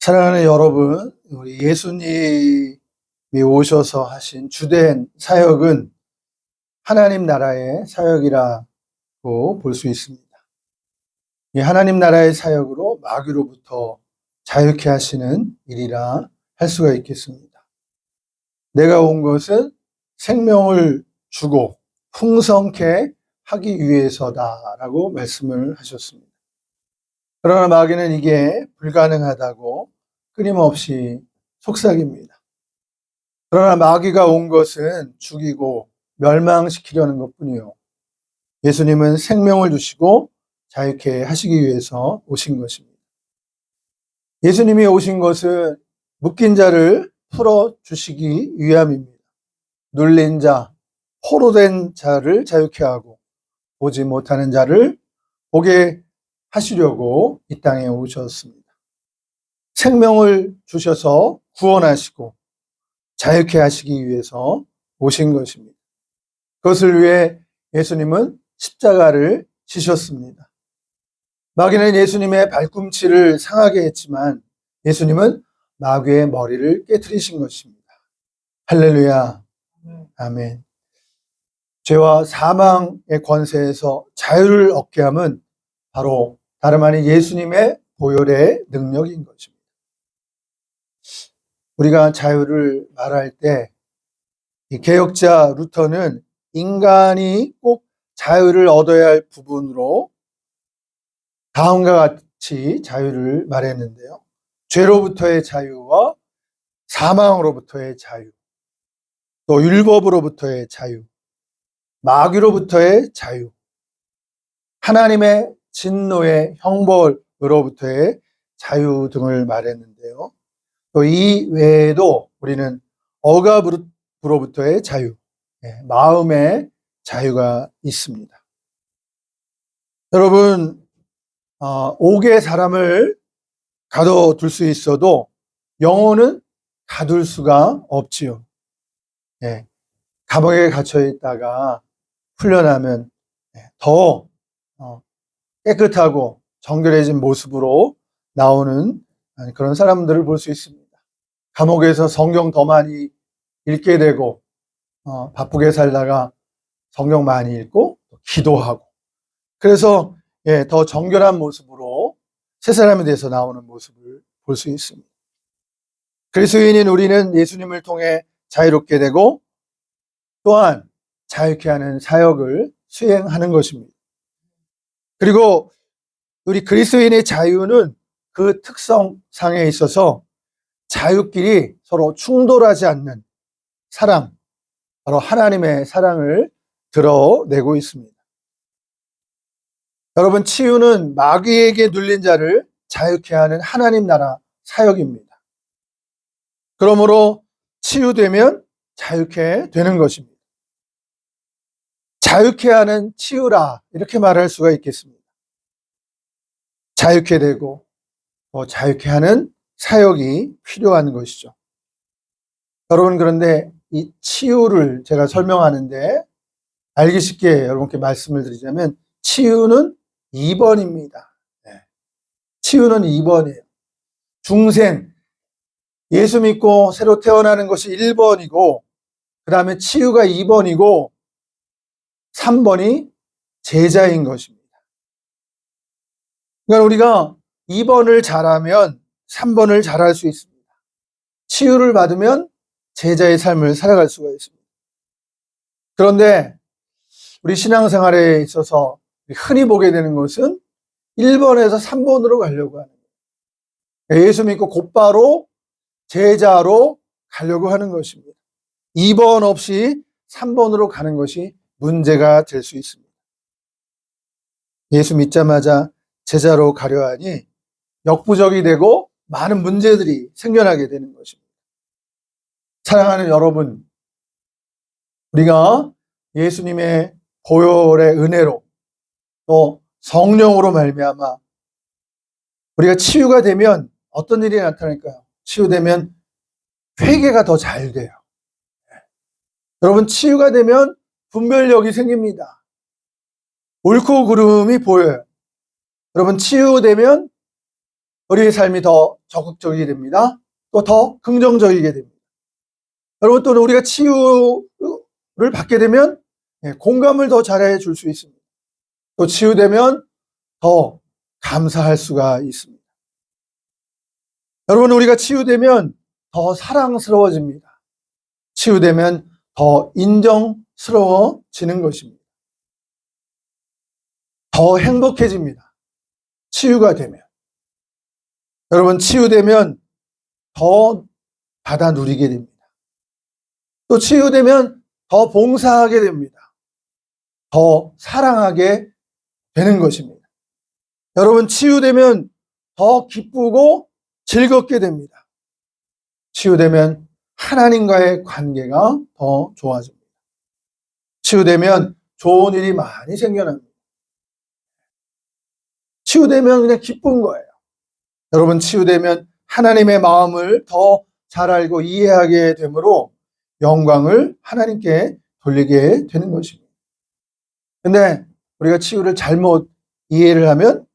사랑하는 여러분, 우리 예수님이 오셔서 하신 주된 사역은 하나님 나라의 사역이라고 볼 수 있습니다. 이 하나님 나라의 사역으로 마귀로부터 자유케 하시는 일이라 할 수가 있겠습니다. 내가 온 것은 생명을 주고 풍성케 하기 위해서다라고 말씀을 하셨습니다. 그러나 마귀는 이게 불가능하다고 끊임없이 속삭입니다. 그러나 마귀가 온 것은 죽이고 멸망시키려는 것뿐이요. 예수님은 생명을 주시고 자유케 하시기 위해서 오신 것입니다. 예수님이 오신 것은 묶인 자를 풀어주시기 위함입니다. 눌린 자, 포로된 자를 자유케 하고 보지 못하는 자를 보게 하시려고 이 땅에 오셨습니다. 생명을 주셔서 구원하시고 자유케 하시기 위해서 오신 것입니다. 그것을 위해 예수님은 십자가를 지셨습니다. 마귀는 예수님의 발꿈치를 상하게 했지만 예수님은 마귀의 머리를 깨트리신 것입니다. 할렐루야. 아멘. 죄와 사망의 권세에서 자유를 얻게 함은 바로 다름 아닌 예수님의 보혈의 능력인 것입니다. 우리가 자유를 말할 때 이 개혁자 루터는 인간이 꼭 자유를 얻어야 할 부분으로 다음과 같이 자유를 말했는데요. 죄로부터의 자유와 사망으로부터의 자유, 또 율법으로부터의 자유, 마귀로부터의 자유, 하나님의 진노의 형벌으로부터의 자유 등을 말했는데요. 또 이 외에도 우리는 억압으로부터의 자유, 마음의 자유가 있습니다. 여러분, 옥에 사람을 가둬둘 수 있어도 영혼은 가둘 수가 없지요. 감옥에 갇혀 있다가 풀려나면 더 깨끗하고 정결해진 모습으로 나오는 그런 사람들을 볼 수 있습니다. 감옥에서 성경 더 많이 읽게 되고 바쁘게 살다가 성경 많이 읽고 기도하고 그래서 더 정결한 모습으로 새 사람이 돼서 나오는 모습을 볼 수 있습니다. 그리스도인인 우리는 예수님을 통해 자유롭게 되고 또한 자유케 하는 사역을 수행하는 것입니다. 그리고 우리 그리스도인의 자유는 그 특성상에 있어서 자유끼리 서로 충돌하지 않는 사랑, 바로 하나님의 사랑을 드러내고 있습니다. 여러분, 치유는 마귀에게 눌린 자를 자유케 하는 하나님 나라 사역입니다. 그러므로 치유되면 자유케 되는 것입니다. 자유케 하는 치유라 이렇게 말할 수가 있겠습니다. 자유케 되고 자유케 하는 사역이 필요한 것이죠. 여러분, 그런데 이 치유를 제가 설명하는데 알기 쉽게 여러분께 말씀을 드리자면 치유는 2번입니다. 치유는 2번이에요. 중생, 예수 믿고 새로 태어나는 것이 1번이고 그 다음에 치유가 2번이고 3번이 제자인 것입니다. 그러니까 우리가 2번을 잘하면 3번을 잘할 수 있습니다. 치유를 받으면 제자의 삶을 살아갈 수가 있습니다. 그런데 우리 신앙생활에 있어서 흔히 보게 되는 것은 1번에서 3번으로 가려고 하는 거예요. 예수 믿고 곧바로 제자로 가려고 하는 것입니다. 2번 없이 3번으로 가는 것이 문제가 될 수 있습니다. 예수 믿자마자 제자로 가려 하니 역부족이 되고 많은 문제들이 생겨나게 되는 것입니다. 사랑하는 여러분, 우리가 예수님의 보혈의 은혜로 또 성령으로 말미암아 우리가 치유가 되면 어떤 일이 나타날까요? 치유되면 회개가 더 잘 돼요. 여러분, 치유가 되면 분별력이 생깁니다. 옳고 그름이 보여요. 여러분, 치유되면 우리의 삶이 더 적극적이게 됩니다. 또 더 긍정적이게 됩니다. 여러분, 또 우리가 치유를 받게 되면 공감을 더 잘해 줄 수 있습니다. 또 치유되면 더 감사할 수가 있습니다. 여러분, 우리가 치유되면 더 사랑스러워집니다. 치유되면 더 인정스러워지는 것입니다. 더 행복해집니다. 치유가 되면. 여러분, 치유되면 더 받아 누리게 됩니다. 또 치유되면 더 봉사하게 됩니다. 더 사랑하게 되는 것입니다. 여러분, 치유되면 더 기쁘고 즐겁게 됩니다. 치유되면 하나님과의 관계가 더 좋아집니다. 치유되면 좋은 일이 많이 생겨납니다. 치유되면 그냥 기쁜 거예요. 여러분, 치유되면 하나님의 마음을 더 잘 알고 이해하게 되므로 영광을 하나님께 돌리게 되는 것입니다. 근데 우리가 치유를 잘못 이해를 하면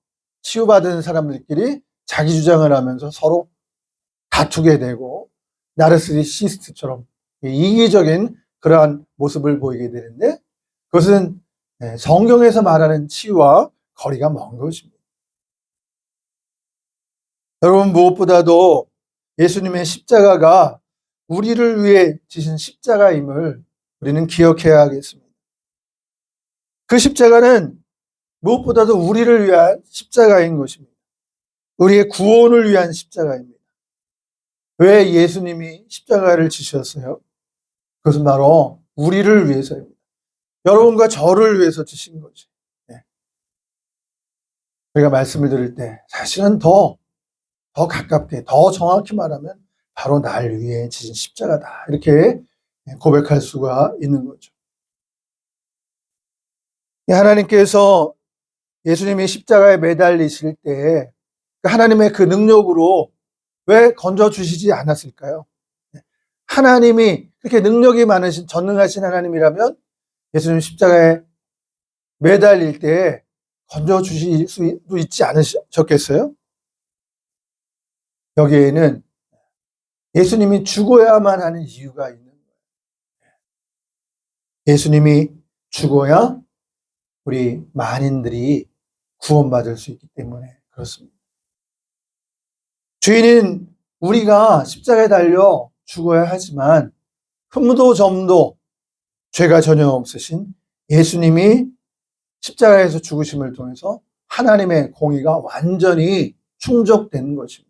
치유받은 사람들끼리 자기 주장을 하면서 서로 다투게 되고 나르시시스트처럼 이기적인 그러한 모습을 보이게 되는데, 그것은 성경에서 말하는 치유와 거리가 먼 것입니다. 여러분, 무엇보다도 예수님의 십자가가 우리를 위해 지신 십자가임을 우리는 기억해야 하겠습니다. 그 십자가는 무엇보다도 우리를 위한 십자가인 것입니다. 우리의 구원을 위한 십자가입니다. 왜 예수님이 십자가를 지셨어요? 그것은 바로 우리를 위해서입니다. 여러분과 저를 위해서 지신 거지. 우리가 말씀을 들을 때 사실은 더 가깝게, 더 정확히 말하면 바로 날 위해 지신 십자가다, 이렇게 고백할 수가 있는 거죠. 하나님께서 예수님이 십자가에 매달리실 때 하나님의 그 능력으로 왜 건져주시지 않았을까요? 하나님이 그렇게 능력이 많으신, 전능하신 하나님이라면 예수님 십자가에 매달릴 때 건져주실 수도 있지 않으셨겠어요? 여기에는 예수님이 죽어야만 하는 이유가 있는 거예요. 예수님이 죽어야 우리 만인들이 구원받을 수 있기 때문에 그렇습니다. 죄인은 우리가 십자가에 달려 죽어야 하지만 흠도 점도 죄가 전혀 없으신 예수님이 십자가에서 죽으심을 통해서 하나님의 공의가 완전히 충족된 것입니다.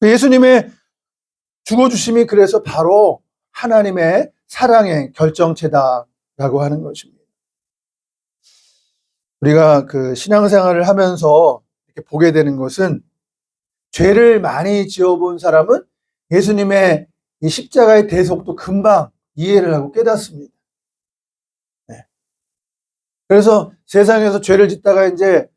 예수님의 죽어주심이 그래서 바로 하나님의 사랑의 결정체다라고 하는 것입니다. 우리가 그 신앙생활을 하면서 이렇게 보게 되는 것은, 죄를 많이 지어본 사람은 예수님의 이 십자가의 대속도 금방 이해를 하고 깨닫습니다. 그래서 세상에서 죄를 짓다가 이제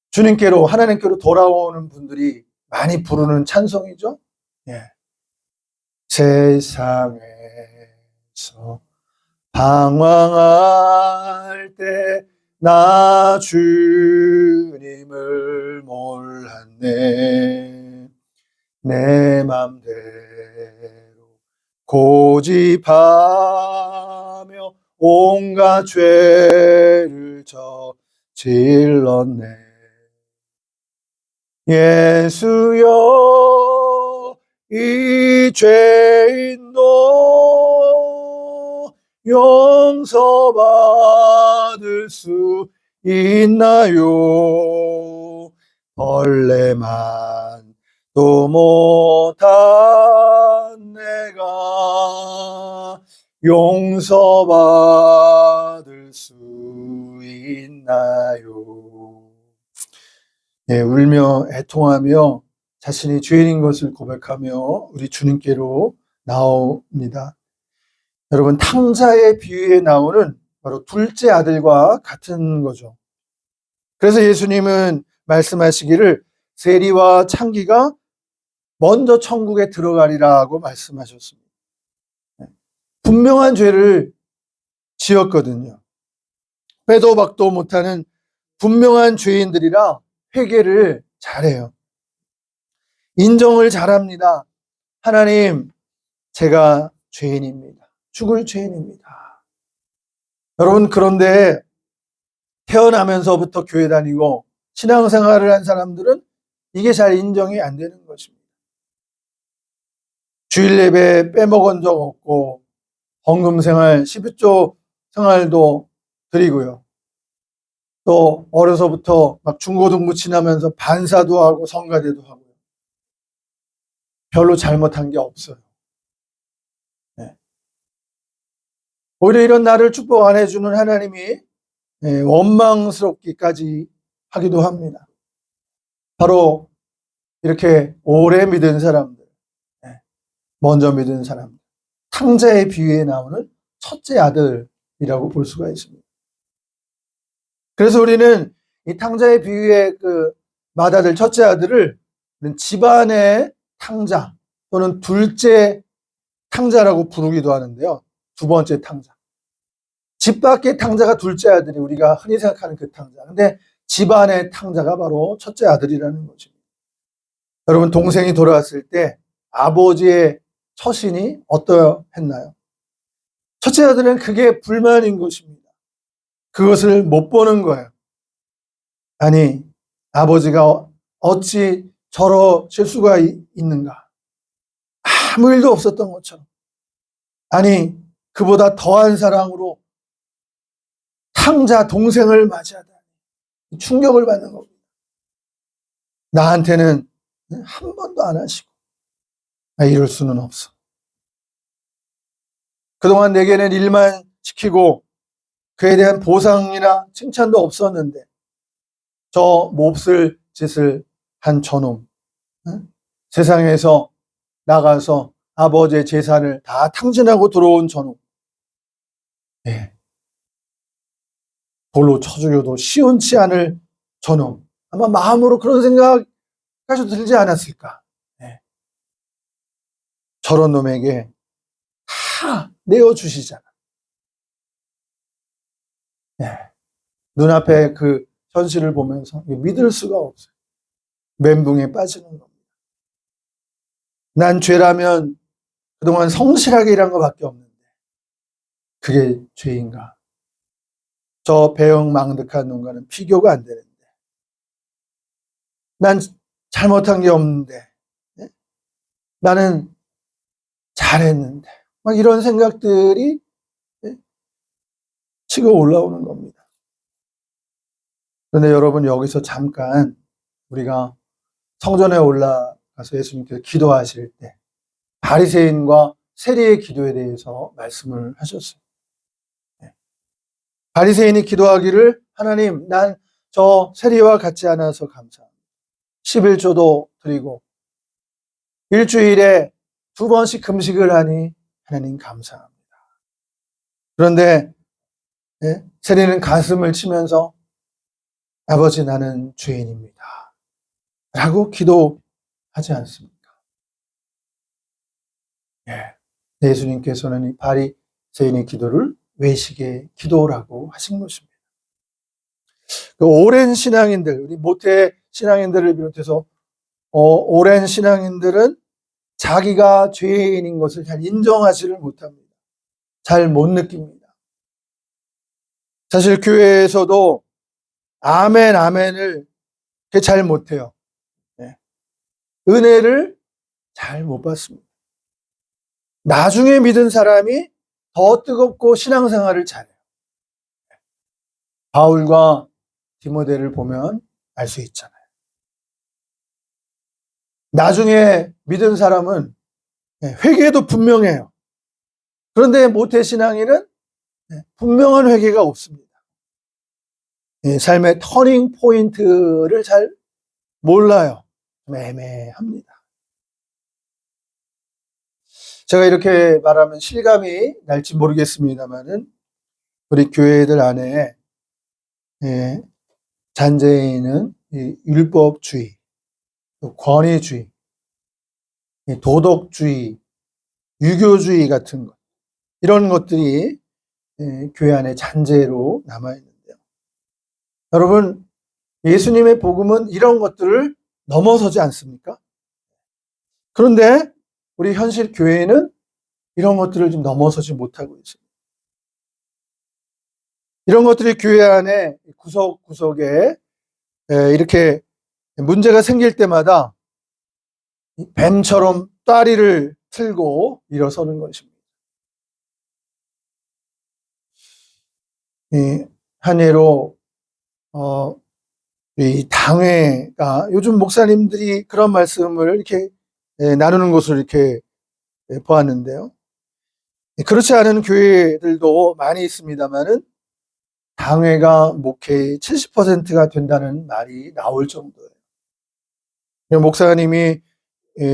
주님께로, 하나님께로 돌아오는 분들이 많이 부르는 찬송이죠. 세상에서 방황할 때 나 주님을 몰랐네. 내 맘대로 고집하며 온갖 죄를 저질렀네. 예수여, 이 죄인도 용서받을 수 있나요? 벌레만도 못한 내가 용서받을 수 있나요? 울며 애통하며 자신이 죄인인 것을 고백하며 우리 주님께로 나옵니다. 여러분, 탕자의 비유에 나오는 바로 둘째 아들과 같은 거죠. 그래서 예수님은 말씀하시기를 세리와 창기가 먼저 천국에 들어가리라고 말씀하셨습니다. 분명한 죄를 지었거든요. 빼도 박도 못하는 분명한 죄인들이라 회개를 잘해요. 인정을 잘합니다. 하나님, 제가 죄인입니다. 죽을 죄인입니다. 여러분, 그런데 태어나면서부터 교회 다니고 신앙생활을 한 사람들은 이게 잘 인정이 안 되는 것입니다. 주일 예배 빼먹은 적 없고 헌금 생활, 11조 생활도 드리고요. 또 어려서부터 막 중고등부 지나면서 반사도 하고 성가대도 하고요. 별로 잘못한 게 없어요. 네. 오히려 이런 나를 축복 안 해주는 하나님이 원망스럽기까지 하기도 합니다. 바로 이렇게 오래 믿은 사람들, 먼저 믿은 사람들, 탕자의 비유에 나오는 첫째 아들이라고 볼 수가 있습니다. 그래서 우리는 이 탕자의 비유의 그 맏아들, 첫째 아들을 집안의 탕자 또는 둘째 탕자라고 부르기도 하는데요. 두 번째 탕자. 집 밖의 탕자가 둘째 아들이 우리가 흔히 생각하는 그 탕자. 근데 집안의 탕자가 바로 첫째 아들이라는 것입니다. 여러분, 동생이 돌아왔을 때 아버지의 처신이 어떠했나요? 첫째 아들은 그게 불만인 것입니다. 그것을 못 보는 거예요. 아니, 아버지가 어찌 저러실 수가 있는가? 아무 일도 없었던 것처럼. 아니, 그보다 더한 사랑으로 탕자 동생을 맞이하다니 충격을 받는 겁니다. 나한테는 한 번도 안 하시고 이럴 수는 없어. 그동안 내게는 일만 시키고 그에 대한 보상이나 칭찬도 없었는데 저 몹쓸 짓을 한 저놈, 세상에서 나가서 아버지의 재산을 다 탕진하고 들어온 저놈, 돌로 쳐 죽여도 시원치 않을 저놈, 아마 마음으로 그런 생각까지 들지 않았을까. 저런 놈에게 다 내어주시잖아. 눈앞에 그 현실을 보면서 믿을 수가 없어요. 멘붕에 빠지는 겁니다. 난 죄라면 그동안 성실하게 일한 것밖에 없는데 그게 죄인가? 저 배영망덕한 놈과는 비교가 안 되는데 난 잘못한 게 없는데 나는 잘했는데 막 이런 생각들이 치고 올라오는 겁니다. 그런데 여러분, 여기서 잠깐 우리가 성전에 올라가서 예수님께서 기도하실 때 바리새인과 세리의 기도에 대해서 말씀을 하셨어요. 바리새인이 기도하기를 하나님, 난 저 세리와 같지 않아서 감사합니다. 11조도 드리고 일주일에 2번씩 금식을 하니 하나님 감사합니다. 그런데 세리는 가슴을 치면서 아버지, 나는 죄인입니다 라고 기도하지 않습니까? 예수님께서는 이 바리새인의 기도를 외식의 기도라고 하신 것입니다. 그 오랜 신앙인들, 우리 모태 신앙인들을 비롯해서 오랜 신앙인들은 자기가 죄인인 것을 잘 인정하지를 못합니다. 잘 못 느낍니다. 사실 교회에서도 아멘, 아멘을 잘 못해요. 은혜를 잘 못 받습니다. 나중에 믿은 사람이 더 뜨겁고 신앙생활을 잘해요. 바울과 디모데를 보면 알 수 있잖아요. 나중에 믿은 사람은 회개도 분명해요. 그런데 모태신앙인은 분명한 회개가 없습니다. 삶의 터닝 포인트를 잘 몰라요. 좀 애매합니다. 제가 이렇게 말하면 실감이 날지 모르겠습니다만은 우리 교회들 안에 잔재해 있는 율법주의, 권위주의, 도덕주의, 유교주의 같은 것, 이런 것들이 교회 안에 잔재로 남아있는데요. 여러분, 예수님의 복음은 이런 것들을 넘어서지 않습니까? 그런데 우리 현실 교회는 이런 것들을 좀 넘어서지 못하고 있습니다. 이런 것들이 교회 안에 구석구석에 이렇게 문제가 생길 때마다 뱀처럼 다리를 틀고 일어서는 것입니다. 한 예로 이 당회가 요즘 목사님들이 그런 말씀을 이렇게 나누는 것을 이렇게 보았는데요. 그렇지 않은 교회들도 많이 있습니다만은 당회가 목회의 70%가 된다는 말이 나올 정도예요. 목사님이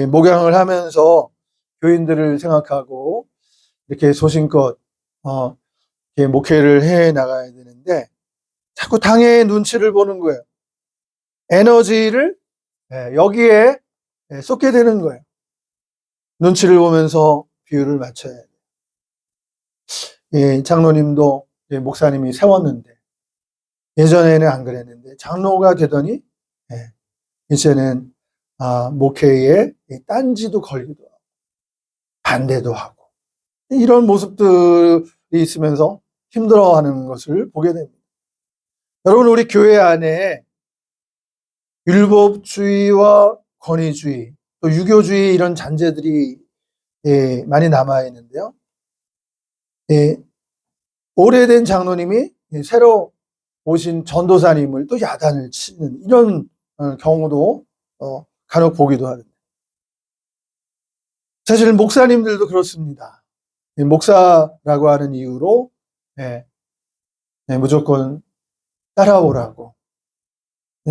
목양을 하면서 교인들을 생각하고 이렇게 소신껏 이렇게 목회를 해 나가야 되는데 자꾸 당회의 눈치를 보는 거예요. 에너지를 여기에 쏟게 되는 거예요. 눈치를 보면서 비율을 맞춰야 돼요. 장로님도 목사님이 세웠는데 예전에는 안 그랬는데 장로가 되더니 이제는 목회에 딴지도 걸기도 하고 반대도 하고 이런 모습들이 있으면서 힘들어하는 것을 보게 됩니다. 여러분, 우리 교회 안에 율법주의와 권위주의, 또 유교주의 이런 잔재들이 많이 남아 있는데요. 오래된 장로님이 새로 오신 전도사님을 또 야단을 치는 이런 경우도 간혹 보기도 하는데, 사실 목사님들도 그렇습니다. 목사라고 하는 이유로 무조건 따라오라고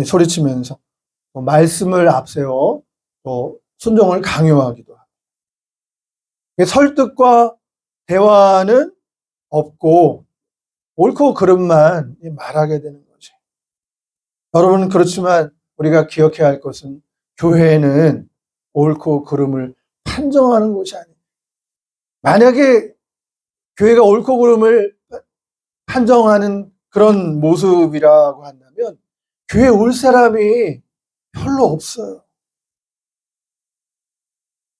소리치면서 말씀을 앞세워 또 순종을 강요하기도 하고, 설득과 대화는 없고 옳고 그름만 말하게 되는 거지. 여러분, 그렇지만 우리가 기억해야 할 것은 교회는 옳고 그름을 판정하는 곳이 아니에요. 만약에 교회가 옳고 그름을 판정하는 그런 모습이라고 한다면 교회 올 사람이 별로 없어요.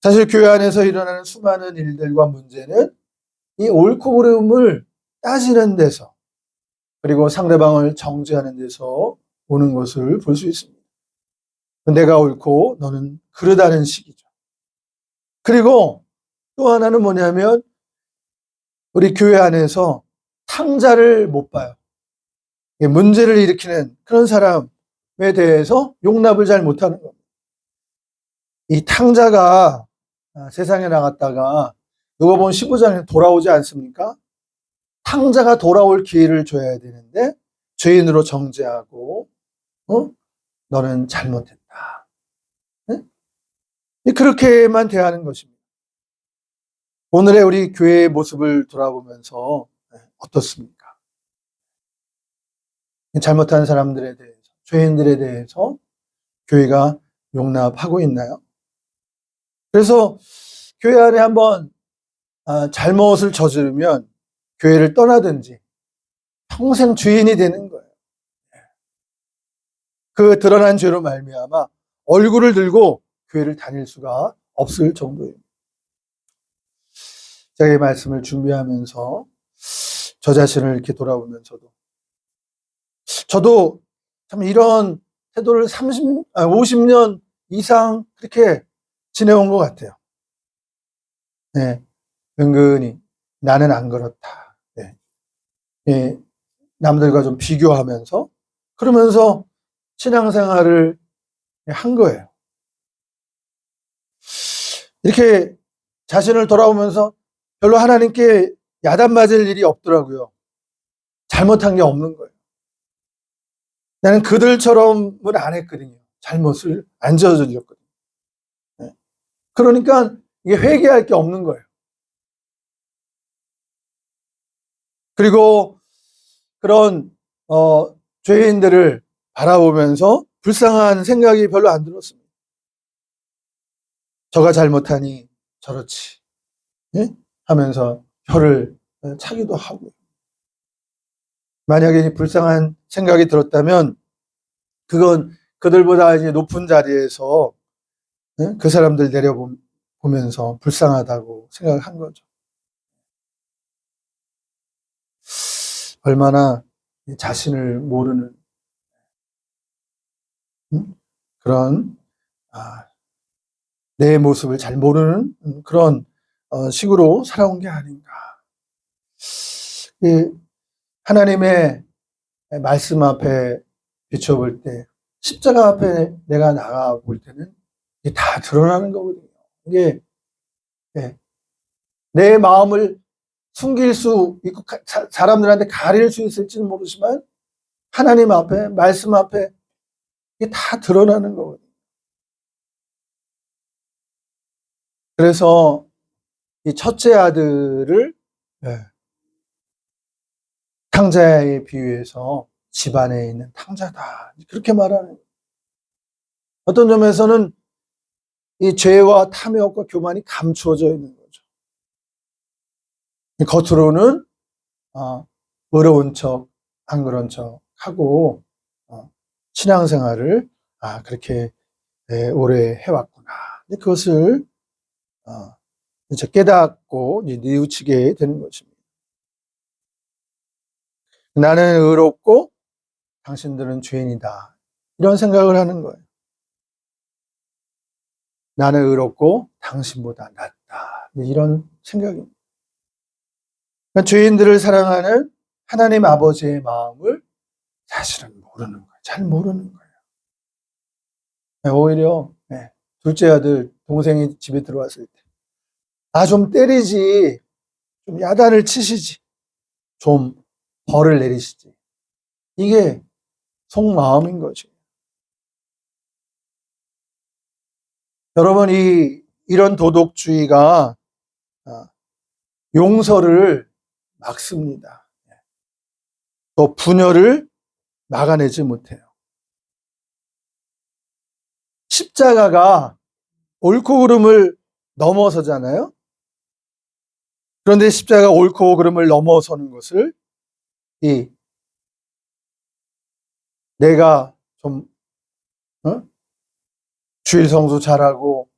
사실 교회 안에서 일어나는 수많은 일들과 문제는 이 옳고 그름을 따지는 데서, 그리고 상대방을 정죄하는 데서 오는 것을 볼 수 있습니다. 내가 옳고 너는 그르다는 식이죠. 그리고 또 하나는 뭐냐면 우리 교회 안에서 탕자를 못 봐요. 문제를 일으키는 그런 사람에 대해서 용납을 잘 못하는 겁니다. 이 탕자가 세상에 나갔다가 누가복음 15장에 돌아오지 않습니까? 탕자가 돌아올 기회를 줘야 되는데 죄인으로 정죄하고 너는 잘못했다. 네? 그렇게만 대하는 것입니다. 오늘의 우리 교회의 모습을 돌아보면서 어떻습니까? 잘못한 사람들에 대해서, 죄인들에 대해서 교회가 용납하고 있나요? 그래서 교회 안에 한번 잘못을 저지르면 교회를 떠나든지 평생 주인이 되는 거예요. 그 드러난 죄로 말미암아 얼굴을 들고 교회를 다닐 수가 없을 정도입니다. 제가 이 말씀을 준비하면서 저 자신을 이렇게 돌아보면서도 저도 참 이런 태도를 50년 이상 그렇게 지내온 것 같아요. 네, 은근히 나는 안 그렇다. 네. 네, 남들과 좀 비교하면서 그러면서 신앙생활을 한 거예요. 이렇게 자신을 돌아보면서 별로 하나님께 야단 맞을 일이 없더라고요. 잘못한 게 없는 거예요. 나는 그들처럼은 안 했거든요. 잘못을 안 저질렀거든요. 네. 그러니까 이게 회개할 게 없는 거예요. 그리고 그런 죄인들을 바라보면서 불쌍한 생각이 별로 안 들었습니다. 저가 잘못하니 저렇지, 예? 하면서 혀를 차기도 하고. 만약에 불쌍한 생각이 들었다면 그건 그들보다 이제 높은 자리에서 그 사람들 내려보면서 불쌍하다고 생각을 한 거죠. 얼마나 자신을 모르는 그런 내 모습을 잘 모르는 그런 식으로 살아온 게 아닌가. 하나님의 말씀 앞에 비춰볼 때 십자가 앞에 내가 나가 볼 때는 이게 다 드러나는 거거든요. 이게 내 마음을 숨길 수 있고 사람들한테 가릴 수 있을지는 모르지만 하나님 앞에 말씀 앞에 이게 다 드러나는 거거든요. 그래서 이 첫째 아들을 탕자에 비유해서 집안에 있는 탕자다 그렇게 말하는 거예요. 어떤 점에서는 이 죄와 탐욕과 교만이 감추어져 있는 거죠. 겉으로는 의로운 척, 안 그런 척 하고 신앙생활을 그렇게 오래 해왔구나. 그것을 이제 깨닫고 뉘우치게 되는 것입니다. 나는 의롭고 당신들은 죄인이다. 이런 생각을 하는 거예요. 나는 의롭고 당신보다 낫다. 이런 생각입니다. 그러니까 죄인들을 사랑하는 하나님 아버지의 마음을 사실은 모르는 거예요. 잘 모르는 거예요. 오히려 둘째 아들 동생이 집에 들어왔을 때 좀 때리지, 좀 야단을 치시지, 좀 벌을 내리시지. 이게 속마음인 거죠. 여러분, 이런 도덕주의가 용서를 막습니다. 또 분열을 막아내지 못해요. 십자가가 옳고 그름을 넘어서잖아요. 그런데 십자가가 옳고 그름을 넘어서는 것을 내가 좀 주일 성수 잘하고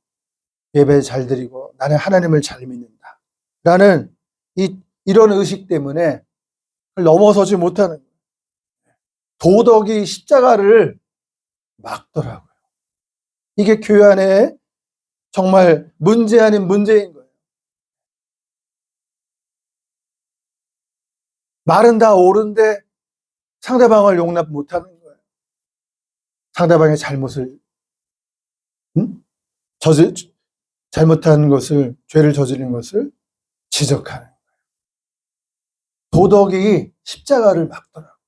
예배 잘 드리고 나는 하나님을 잘 믿는다 라는 이런 의식 때문에 넘어서지 못하는 거예요. 도덕이 십자가를 막더라고요. 이게 교회 안에 정말 문제 아닌 문제인 거예요. 말은 다 옳은데 상대방을 용납 못하는 거예요. 상대방의 잘못을 잘못한 것을, 죄를 저지른 것을 지적하는 거예요. 도덕이 십자가를 막더라고요.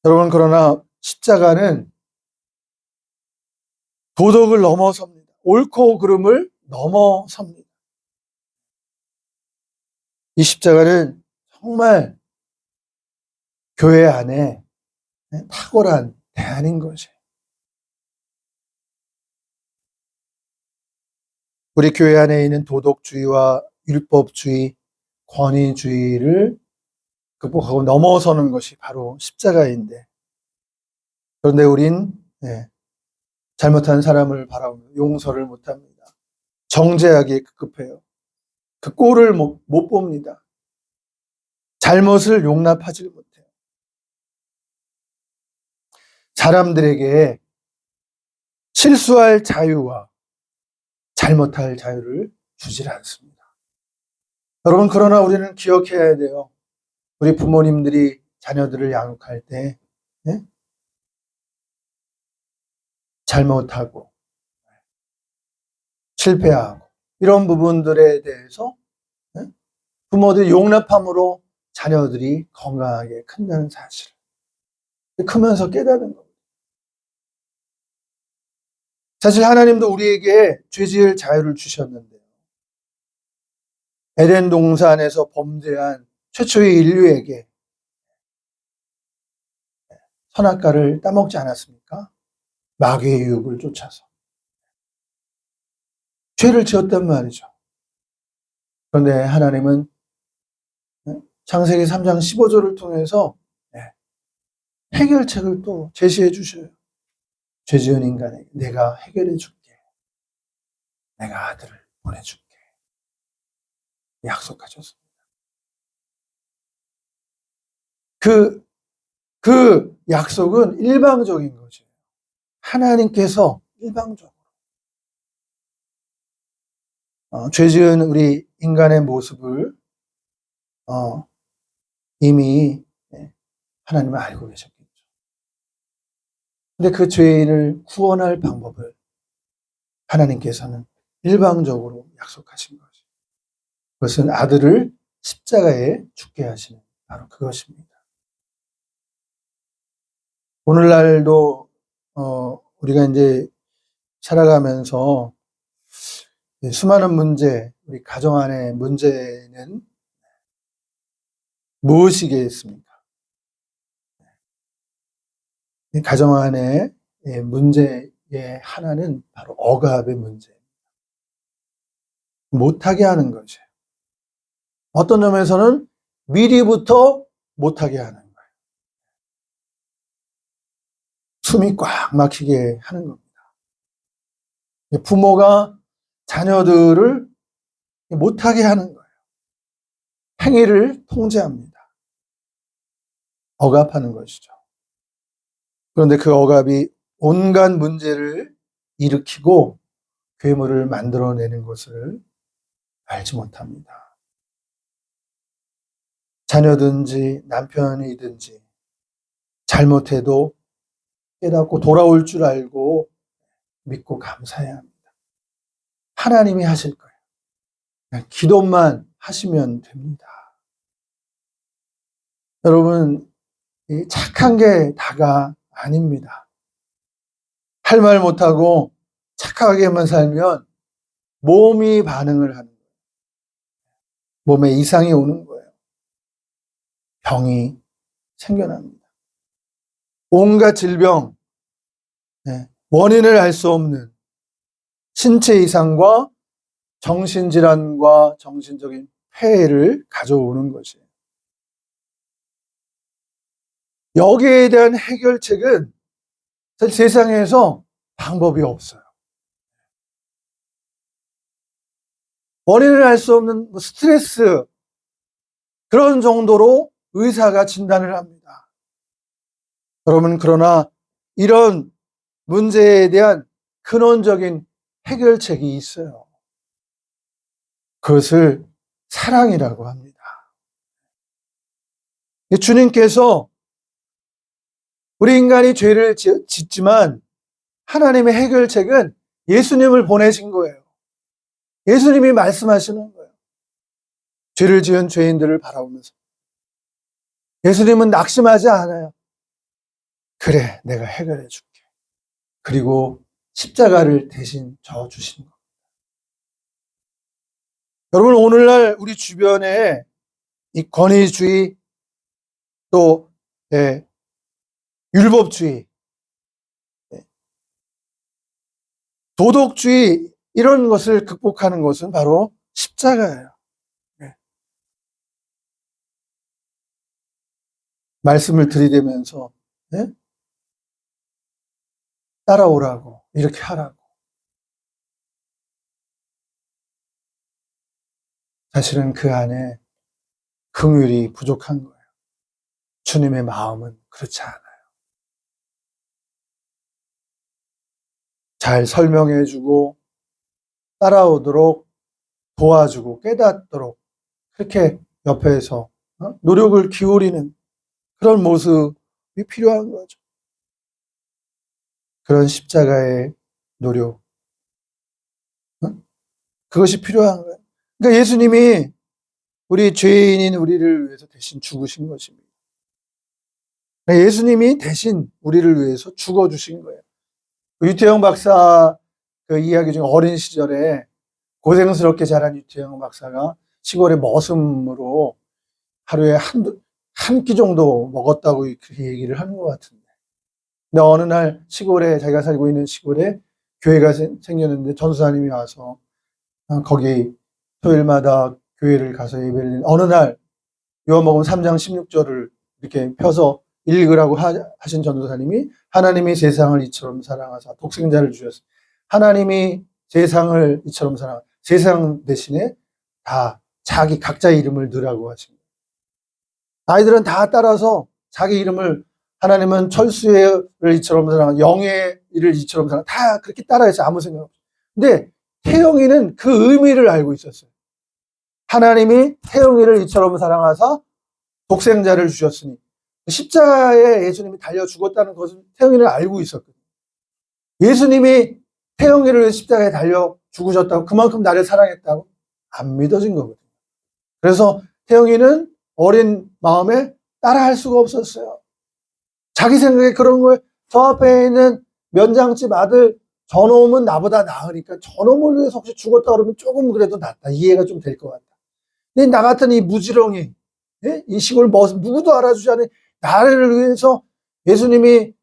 여러분, 그러나 십자가는 도덕을 넘어섭니다. 옳고 그름을 넘어섭니다. 이 십자가는 정말 교회 안에 탁월한 대안인 것이에요. 우리 교회 안에 있는 도덕주의와 율법주의, 권위주의를 극복하고 넘어서는 것이 바로 십자가인데, 그런데 우린 잘못한 사람을 바라보며 용서를 못합니다. 정죄하기에 급급해요. 그 꼴을 못 봅니다. 잘못을 용납하지 못해요. 사람들에게 실수할 자유와 잘못할 자유를 주질 않습니다. 여러분, 그러나 우리는 기억해야 돼요. 우리 부모님들이 자녀들을 양육할 때 잘못하고 실패하고 이런 부분들에 대해서 부모들이 용납함으로 자녀들이 건강하게 큰다는 사실. 크면서 깨닫는 겁니다. 사실 하나님도 우리에게 죄지을 자유를 주셨는데요. 에덴 동산에서 범죄한 최초의 인류에게 선악과를 따먹지 않았습니까? 마귀의 유혹을 쫓아서. 죄를 지었단 말이죠. 그런데 하나님은 창세기 3장 15절을 통해서 해결책을 또 제시해 주셔요. 죄 지은 인간에게 내가 해결해 줄게. 내가 아들을 보내줄게. 약속하셨습니다. 그 약속은 일방적인 거죠. 하나님께서 일방적으로 죄 지은 우리 인간의 모습을 이미 하나님은 알고 계셨겠죠. 근데 그 죄인을 구원할 방법을 하나님께서는 일방적으로 약속하신 거죠. 그것은 아들을 십자가에 죽게 하시는 바로 그것입니다. 오늘날도 우리가 이제 살아가면서 수많은 문제, 우리 가정 안의 문제는 무엇이겠습니까? 가정 안의 문제의 하나는 바로 억압의 문제입니다. 못하게 하는 것이에요. 어떤 점에서는 미리부터 못하게 하는 거예요. 숨이 꽉 막히게 하는 겁니다. 부모가 자녀들을 못하게 하는 거예요. 행위를 통제합니다. 억압하는 것이죠. 그런데 그 억압이 온갖 문제를 일으키고 괴물을 만들어내는 것을 알지 못합니다. 자녀든지 남편이든지 잘못해도 깨닫고 돌아올 줄 알고 믿고 감사해야 합니다. 하나님이 하실 거예요. 그냥 기도만 하시면 됩니다. 여러분, 착한 게 다가 아닙니다. 할 말 못하고 착하게만 살면 몸이 반응을 하는 거예요. 몸에 이상이 오는 거예요. 병이 생겨납니다. 온갖 질병, 원인을 알 수 없는 신체 이상과 정신질환과 정신적인 폐해를 가져오는 것이에요. 여기에 대한 해결책은 세상에서 방법이 없어요. 원인을 알 수 없는 스트레스, 그런 정도로 의사가 진단을 합니다. 여러분, 그러나 이런 문제에 대한 근원적인 해결책이 있어요. 그것을 사랑이라고 합니다. 주님께서 우리 인간이 죄를 짓지만 하나님의 해결책은 예수님을 보내신 거예요. 예수님이 말씀하시는 거예요. 죄를 지은 죄인들을 바라보면서. 예수님은 낙심하지 않아요. 그래, 내가 해결해 줄게. 그리고 십자가를 대신 져주신 겁니다. 여러분, 오늘날 우리 주변에 이 권위주의, 또 율법주의, 도덕주의, 이런 것을 극복하는 것은 바로 십자가예요. 말씀을 들이대면서 따라오라고, 이렇게 하라고. 사실은 그 안에 긍휼이 부족한 거예요. 주님의 마음은 그렇지 않아요. 잘 설명해주고 따라오도록 도와주고 깨닫도록 그렇게 옆에서 노력을 기울이는 그런 모습이 필요한 거죠. 그런 십자가의 노력, 그것이 필요한 거예요. 그러니까 예수님이 우리 죄인인 우리를 위해서 대신 죽으신 것입니다. 예수님이 대신 우리를 위해서 죽어주신 거예요. 유태영 박사 그 이야기 중에 어린 시절에 고생스럽게 자란 유태영 박사가 시골에 머슴으로 하루에 한 끼 정도 먹었다고 그렇게 얘기를 하는 것 같은데. 근데 어느 날 시골에, 자기가 살고 있는 시골에 교회가 생겼는데 전도사님이 와서 거기 토요일마다 교회를 가서 예배를, 어느 날 요한복음 3장 16절을 이렇게 펴서 읽으라고 하신 전도사님이 하나님이 세상을 이처럼 사랑하사 독생자를 주셨습니다. 하나님이 세상을 이처럼 사랑하사 세상 대신에 다 자기 각자의 이름을 넣으라고 하십니다. 아이들은 다 따라서 자기 이름을 하나님은 철수의 이처럼 사랑하사 영의 일을 이처럼 사랑하사 다 그렇게 따라해서 아무 생각 없어요. 근데 태영이는 그 의미를 알고 있었어요. 하나님이 태영이를 이처럼 사랑하사 독생자를 주셨으니 십자가에 예수님이 달려 죽었다는 것은 태영이는 알고 있었거든요. 예수님이 태영이를 십자가에 달려 죽으셨다고 그만큼 나를 사랑했다고 안 믿어진 거거든요. 그래서 태영이는 어린 마음에 따라할 수가 없었어요. 자기 생각에 그런 거에 저 앞에 있는 면장집 아들 저놈은 나보다 나으니까 저놈을 위해서 혹시 죽었다 그러면 조금 그래도 낫다. 이해가 좀 될 것 같다. 근데 나 같은 이 무지렁이, 이 시골 누구도 알아주지 않은 나를 위해서 예수님이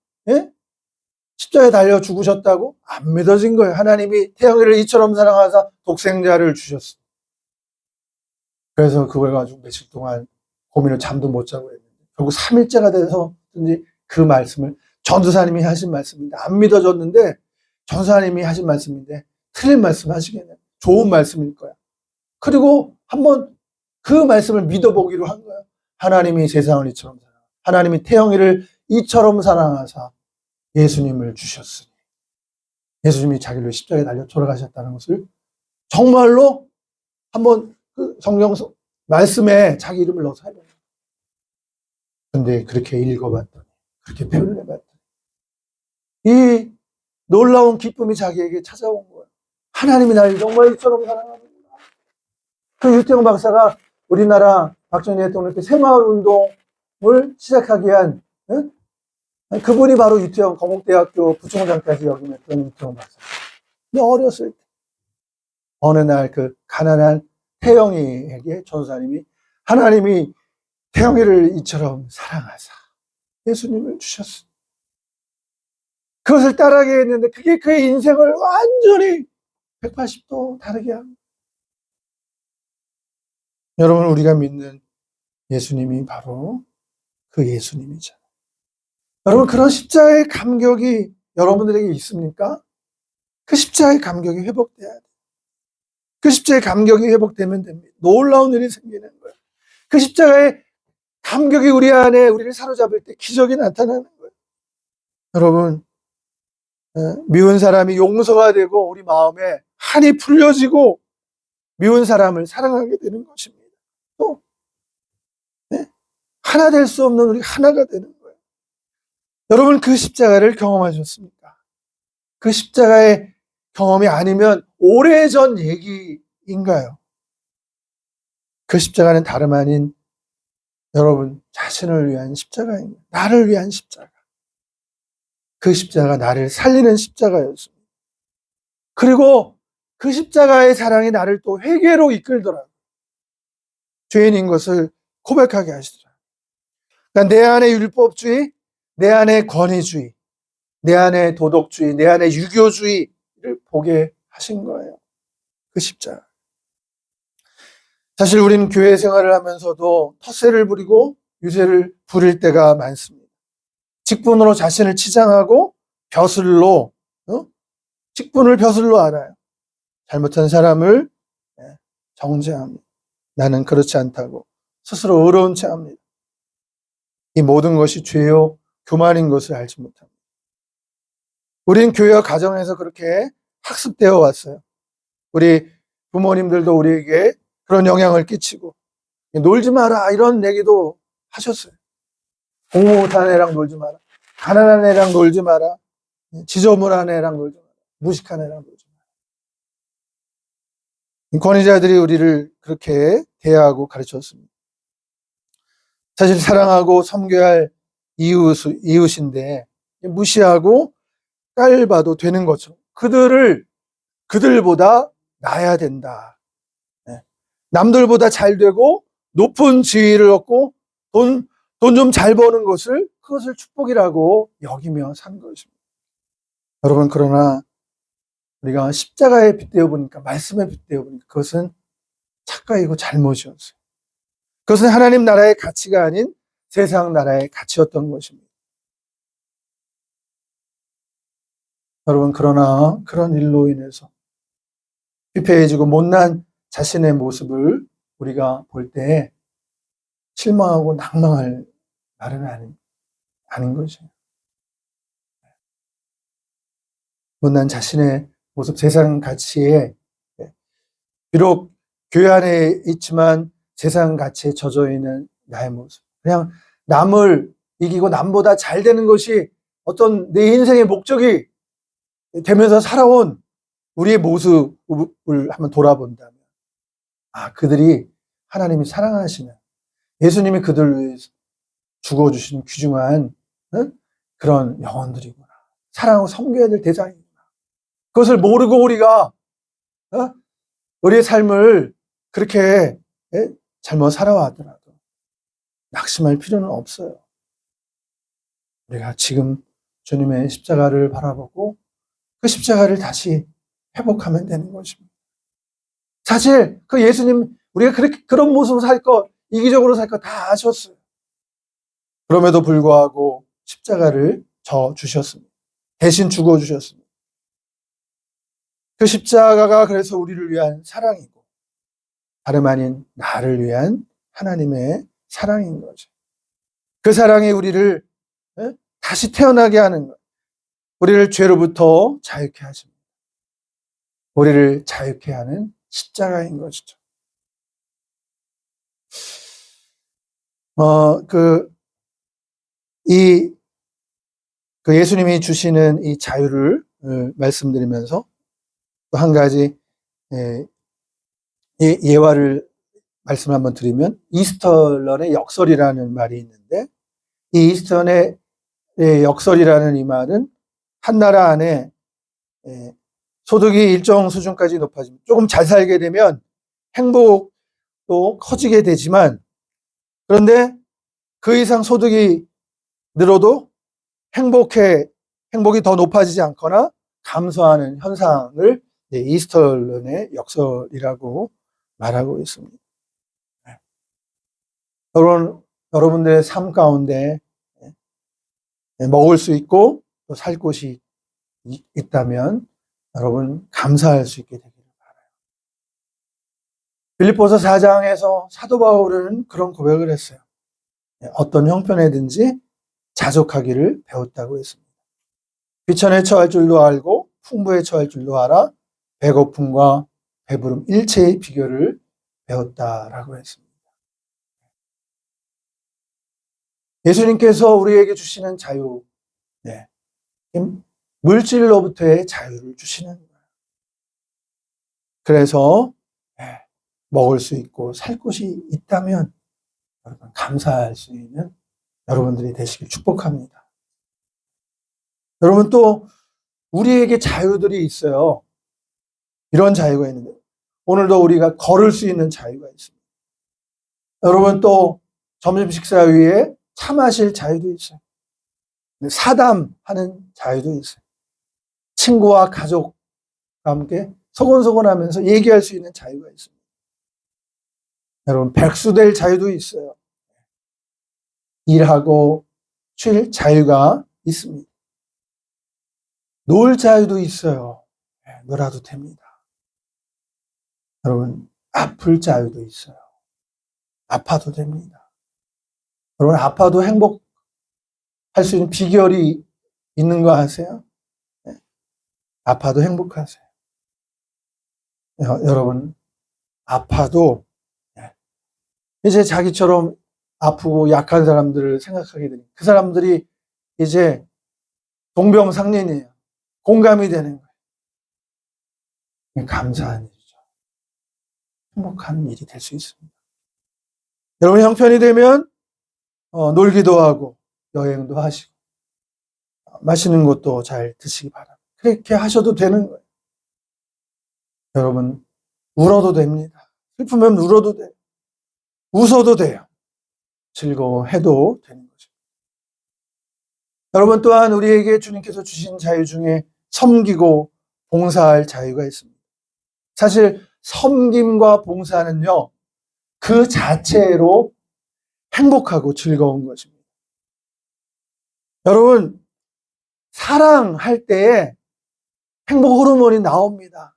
십자가에 달려 죽으셨다고? 안 믿어진 거예요. 하나님이 태영이를 이처럼 사랑하사 독생자를 주셨어요. 그래서 그걸 가지고 며칠 동안 고민을 잠도 못 자고 했는데 결국 3일째가 돼서 그 말씀을 전도사님이 하신 말씀인데 안 믿어졌는데 전도사님이 하신 말씀인데 틀린 말씀 하시겠네요. 좋은 말씀일 거야. 그리고 한번 그 말씀을 믿어보기로 한 거예요. 하나님이 세상을 이처럼 사랑하사 하나님이 태영이를 이처럼 사랑하사 예수님을 주셨으니 예수님이 자기를 십자가에 달려 돌아가셨다는 것을 정말로 한번 그 성경 말씀에 자기 이름을 넣어서 해봐요. 근데 그렇게 읽어봤더니 그렇게 표현을 해봤더니 이 놀라운 기쁨이 자기에게 찾아온 거예요. 하나님이 나를 정말 이처럼 사랑하는구나. 그 유태영 박사가 우리나라 박정희 대통령 때 새마을운동을 시작하기 위한 그분이 바로 유태영 건국대학교 부총장까지 역임했던 유태영 박사. 근데 어렸을 때 어느 날 그 가난한 태영이에게 전도사님이 하나님이 태영이를 이처럼 사랑하사 예수님을 주셨습니다. 그것을 따라하게 했는데 그게 그의 인생을 완전히 180도 다르게 합니다. 여러분 우리가 믿는 예수님이 바로 그 예수님이잖아요. 여러분 그런 십자가의 감격이 여러분들에게 있습니까? 그 십자가의 감격이 회복돼야 돼요. 그 십자가의 감격이 회복되면 됩니다. 놀라운 일이 생기는 거예요. 그 십자가의 감격이 우리 안에 우리를 사로잡을 때 기적이 나타나는 거예요. 여러분 미운 사람이 용서가 되고 우리 마음에 한이 풀려지고 미운 사람을 사랑하게 되는 것입니다. 또 하나 될 수 없는 우리 하나가 되는 거예요. 여러분 그 십자가를 경험하셨습니까? 그 십자가의 경험이 아니면 오래전 얘기인가요? 그 십자가는 다름 아닌 여러분 자신을 위한 십자가입니다. 나를 위한 십자가. 그 십자가가 나를 살리는 십자가였습니다. 그리고 그 십자가의 사랑이 나를 또 회개로 이끌더라고요. 죄인인 것을 고백하게 하시더라고요. 그러니까 내 안에 율법주의, 내 안에 권위주의, 내 안에 도덕주의, 내 안에 유교주의를 보게 하신 거예요. 그 십자가. 사실 우리는 교회 생활을 하면서도 텃세를 부리고 유세를 부릴 때가 많습니다. 직분으로 자신을 치장하고 벼슬로 직분을 벼슬로 알아요. 잘못한 사람을 정죄합니다. 나는 그렇지 않다고 스스로 의로운 체 합니다. 이 모든 것이 죄요 교만인 것을 알지 못합니다. 우린 교회와 가정에서 그렇게 학습되어 왔어요. 우리 부모님들도 우리에게 그런 영향을 끼치고 놀지 마라 이런 얘기도 하셨어요. 공부 못하는 애랑 놀지 마라. 가난한 애랑 놀지 마라. 지저분한 애랑 놀지 마라. 무식한 애랑 놀지 마라. 권위자들이 우리를 그렇게 대하고 가르쳤습니다. 사실 사랑하고 섬겨야 할 이웃인데 무시하고 깔봐도 되는 것처럼 그들보다 나아야 된다. 남들보다 잘 되고 높은 지위를 얻고 돈 좀 잘 버는 그것을 축복이라고 여기며 산 것입니다. 여러분 그러나 우리가 십자가에 빗대어 보니까 말씀에 빗대어 보니까 그것은 착각이고 잘못이었어요. 그것은 하나님 나라의 가치가 아닌 세상 나라의 가치였던 것입니다. 여러분, 그러나 그런 일로 인해서 피폐해지고 못난 자신의 모습을 우리가 볼 때 실망하고 낭망할 말은 아닌 거죠. 못난 자신의 모습, 세상 가치에 비록 교회 안에 있지만 세상 가치에 젖어 있는 나의 모습. 그냥 남을 이기고 남보다 잘 되는 것이 어떤 내 인생의 목적이 되면서 살아온 우리의 모습을 한번 돌아본다면, 그들이 하나님이 사랑하시는, 예수님이 그들을 위해서 죽어주신 귀중한 그런 영혼들이구나. 사랑하고 섬겨야 될 대상이구나. 그것을 모르고 우리가 우리의 삶을 그렇게 잘못 살아왔더라도 낙심할 필요는 없어요. 우리가 지금 주님의 십자가를 바라보고 그 십자가를 다시 회복하면 되는 것입니다. 사실 그 예수님, 우리가 그런 모습으로 살 것, 이기적으로 살 것 다 아셨어요. 그럼에도 불구하고 십자가를 져 주셨습니다. 대신 죽어 주셨습니다. 그 십자가가 그래서 우리를 위한 사랑이고 다름 아닌 나를 위한 하나님의 사랑인 거죠. 그 사랑이 우리를 다시 태어나게 하는 것, 우리를 죄로부터 자유케 하십니다. 우리를 자유케 하는 십자가인 것이죠. 예수님이 주시는 이 자유를 말씀드리면서 또 한 가지 예화를 말씀을 한번 드리면, 이스터런의 역설이라는 말이 있는데, 이 이스터런의 역설이라는 이 말은 한 나라 안에 소득이 일정 수준까지 높아지면, 조금 잘 살게 되면 행복도 커지게 되지만, 그런데 그 이상 소득이 늘어도 행복이 더 높아지지 않거나 감소하는 현상을 이스터런의 역설이라고 말하고 있습니다. 여러분들의 삶 가운데 먹을 수 있고 또 살 곳이 있다면 여러분 감사할 수 있게 되기를 바라요. 빌립보서 4장에서 사도 바울은 그런 고백을 했어요. 어떤 형편에든지 자족하기를 배웠다고 했습니다. 비천에 처할 줄도 알고 풍부에 처할 줄도 알아 배고픔과 배부름 일체의 비결을 배웠다라고 했습니다. 예수님께서 우리에게 주시는 자유, 물질로부터의 자유를 주시는 거예요. 그래서 먹을 수 있고 살 곳이 있다면 여러분 감사할 수 있는 여러분들이 되시길 축복합니다. 여러분, 또 우리에게 자유들이 있어요. 이런 자유가 있는데, 오늘도 우리가 걸을 수 있는 자유가 있습니다. 여러분, 또 점심 식사 위에 차 마실 자유도 있어요. 사담하는 자유도 있어요. 친구와 가족과 함께 소곤소곤하면서 얘기할 수 있는 자유가 있습니다. 여러분, 백수될 자유도 있어요. 일하고 쉴 자유가 있습니다. 놀 자유도 있어요. 놀아도 됩니다. 여러분, 아플 자유도 있어요. 아파도 됩니다. 여러분, 아파도 행복할 수 있는 비결이 있는 거 아세요? 아파도 행복하세요. 여러분, 아파도 이제 자기처럼 아프고 약한 사람들을 생각하게 되니 그 사람들이 이제 동병상련이에요. 공감이 되는 거예요. 감사한 일이죠. 행복한 일이 될 수 있습니다. 여러분, 형편이 되면 놀기도 하고 여행도 하시고 맛있는 것도 잘 드시기 바랍니다. 그렇게 하셔도 되는 거예요. 여러분, 울어도 됩니다. 슬프면 울어도 돼요. 웃어도 돼요. 즐거워해도 되는 거죠. 여러분, 또한 우리에게 주님께서 주신 자유 중에 섬기고 봉사할 자유가 있습니다. 사실 섬김과 봉사는요, 그 자체로 행복하고 즐거운 것입니다. 여러분, 사랑할 때에 행복 호르몬이 나옵니다.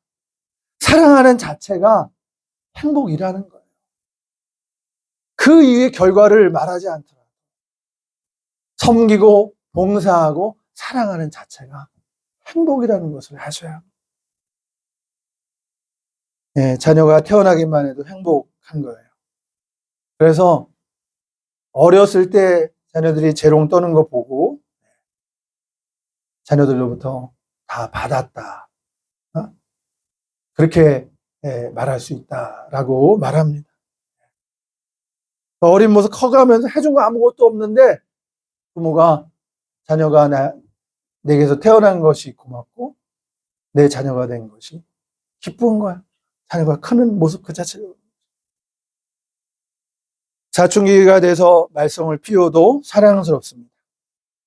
사랑하는 자체가 행복이라는 거예요. 그 이후의 결과를 말하지 않더라도 섬기고 봉사하고 사랑하는 자체가 행복이라는 것을 아셔야 합니다. 예, 자녀가 태어나기만 해도 행복한 거예요. 그래서 어렸을 때 자녀들이 재롱 떠는 거 보고 자녀들로부터 다 받았다. 그렇게 말할 수 있다라고 말합니다. 어린 모습 커가면서 해준 거 아무것도 없는데 부모가 자녀가 내게서 태어난 것이 고맙고 내 자녀가 된 것이 기쁜 거야. 자녀가 크는 모습 그 자체로. 사춘기가 돼서 말썽을 피워도 사랑스럽습니다.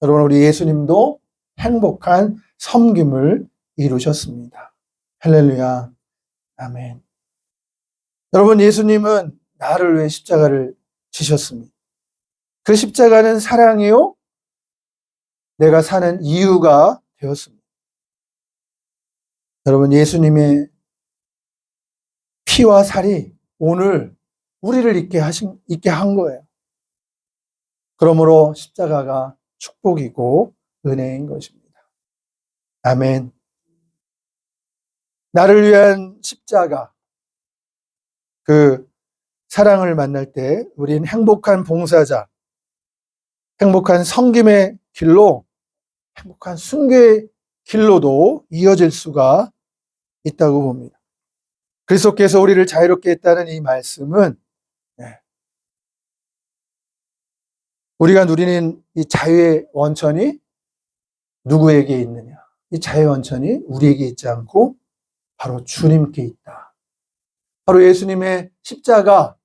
여러분, 우리 예수님도 행복한 섬김을 이루셨습니다. 할렐루야. 아멘. 여러분, 예수님은 나를 위해 십자가를 지셨습니다. 그 십자가는 사랑이요, 내가 사는 이유가 되었습니다. 여러분, 예수님의 피와 살이 오늘 우리를 있게 한 거예요. 그러므로 십자가가 축복이고 은혜인 것입니다. 아멘. 나를 위한 십자가, 그 사랑을 만날 때 우리는 행복한 봉사자, 행복한 섬김의 길로, 행복한 순교의 길로도 이어질 수가 있다고 봅니다. 그리스도께서 우리를 자유롭게 했다는 이 말씀은 우리가 누리는 이 자유의 원천이 누구에게 있느냐? 이 자유의 원천이 우리에게 있지 않고 바로 주님께 있다. 바로 예수님의 십자가,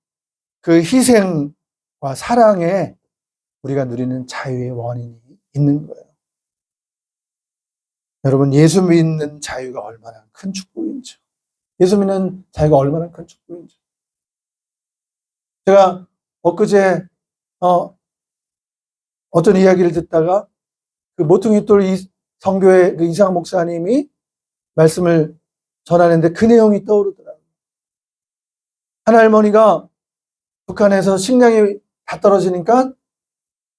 그 희생과 사랑에 우리가 누리는 자유의 원인이 있는 거예요. 여러분, 예수 믿는 자유가 얼마나 큰 축복인지, 예수 믿는 자유가 얼마나 큰 축복인지. 제가 엊그제 어떤 이야기를 듣다가 그 모퉁이 돌 성교회 그 이상 목사님이 말씀을 전하는데 그 내용이 떠오르더라고요. 한 할머니가 북한에서 식량이 다 떨어지니까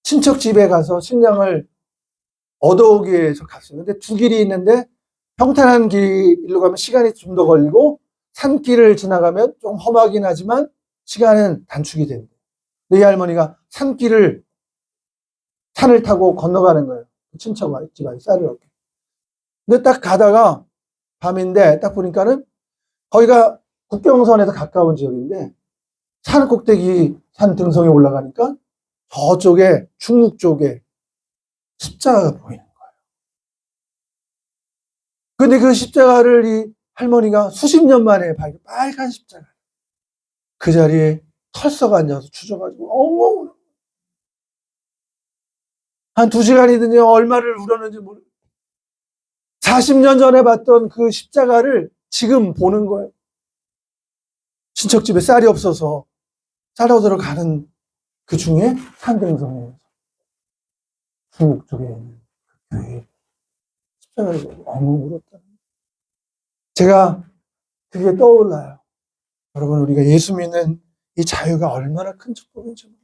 친척 집에 가서 식량을 얻어오기 위해서 갔어요. 근데 두 길이 있는데 평탄한 길로 가면 시간이 좀 더 걸리고 산길을 지나가면 좀 험하긴 하지만 시간은 단축이 된대요. 근데 이 할머니가 산을 타고 건너가는 거예요. 친척 집안에 쌀을 얻게. 근데 딱 가다가 밤인데 딱 보니까는 거기가 국경선에서 가까운 지역인데 산 꼭대기, 산 등성에 올라가니까 저쪽에, 중국 쪽에 십자가가 보이는 거예요. 근데 그 십자가를 이 할머니가 수십 년 만에 발견, 빨간 십자가. 그 자리에 털썩 앉아서 추져가지고 엉엉 한 2시간이든지 얼마를 울었는지 모르겠어요. 40년 전에 봤던 그 십자가를 지금 보는 거예요. 친척집에 쌀이 없어서 쌀 얻으러 가는 그 중에 산등성에서 중국 쪽에 있는 그 교회에 십자가를 보고 엉엉 울었다. 제가 그게 떠올라요. 여러분, 우리가 예수 믿는 이 자유가 얼마나 큰 축복인지 몰라요.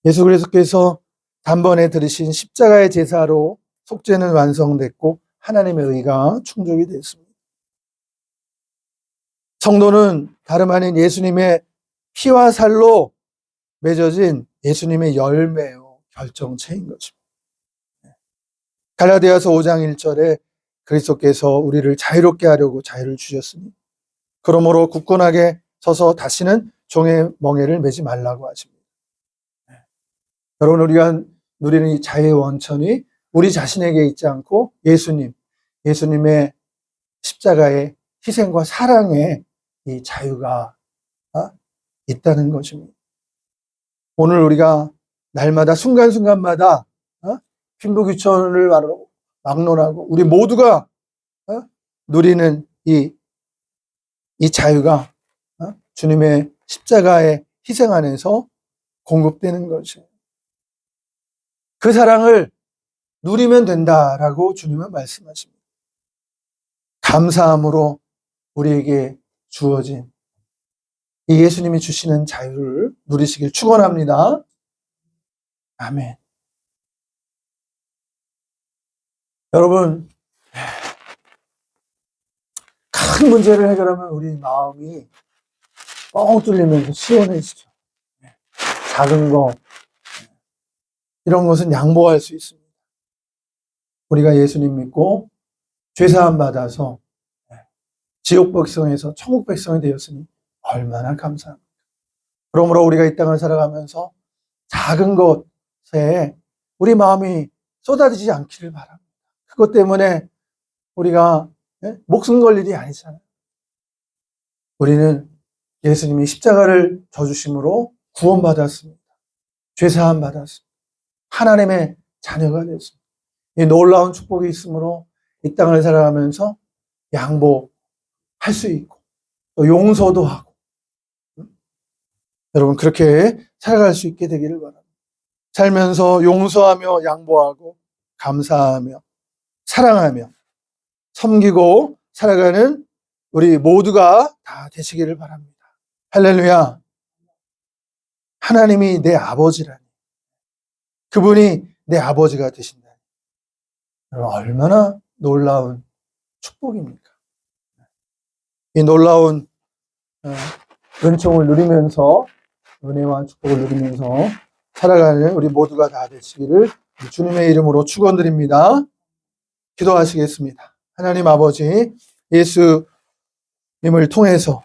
예수 그리스도께서 단번에 들으신 십자가의 제사로 속죄는 완성됐고 하나님의 의가 충족이 됐습니다. 성도는 다름 아닌 예수님의 피와 살로 맺어진 예수님의 열매요, 결정체인 것입니다. 갈라디아서 5장 1절에 그리스도께서 우리를 자유롭게 하려고 자유를 주셨으니 그러므로 굳건하게 서서 다시는 종의 멍에를 매지 말라고 하십니다. 여러분, 우리가 누리는 이 자유의 원천이 우리 자신에게 있지 않고 예수님의 십자가의 희생과 사랑에 이 자유가 있다는 것입니다. 오늘 우리가 날마다 순간순간마다 빈부귀천을 막론하고 우리 모두가 누리는 이 자유가 주님의 십자가의 희생 안에서 공급되는 것이에요. 그 사랑을 누리면 된다라고 주님은 말씀하십니다. 감사함으로 우리에게 주어진 이 예수님이 주시는 자유를 누리시길 축원합니다. 아멘. 여러분, 큰 문제를 해결하면 우리 마음이 뻥 뚫리면서 시원해지죠. 작은 거, 이런 것은 양보할 수 있습니다. 우리가 예수님 믿고 죄사함 받아서 지옥 백성에서 천국 백성이 되었으니 얼마나 감사합니다. 그러므로 우리가 이 땅을 살아가면서 작은 것에 우리 마음이 쏟아지지 않기를 바랍니다. 그것 때문에 우리가 목숨 걸 일이 아니잖아요. 우리는 예수님이 십자가를 져주심으로 구원받았습니다. 죄사함 받았습니다. 하나님의 자녀가 됐습니다. 이 놀라운 축복이 있으므로 이 땅을 살아가면서 양보할 수 있고 또 용서도 하고 여러분 그렇게 살아갈 수 있게 되기를 바랍니다. 살면서 용서하며 양보하고 감사하며 사랑하며 섬기고 살아가는 우리 모두가 다 되시기를 바랍니다. 할렐루야. 하나님이 내 아버지라니. 그분이 내 아버지가 되신다니. 얼마나 놀라운 축복입니까? 이 놀라운 은총을 누리면서 은혜와 축복을 누리면서 살아가는 우리 모두가 다 되시기를 주님의 이름으로 축원드립니다. 기도하시겠습니다. 하나님 아버지, 예수님을 통해서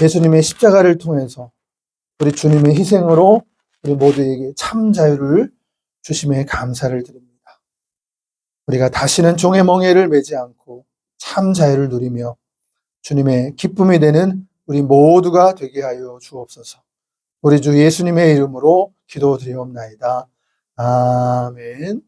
예수님의 십자가를 통해서 우리 주님의 희생으로 우리 모두에게 참 자유를 주심에 감사를 드립니다. 우리가 다시는 종의 멍에를 매지 않고 참 자유를 누리며 주님의 기쁨이 되는 우리 모두가 되게 하여 주옵소서. 우리 주 예수님의 이름으로 기도드리옵나이다. 아멘.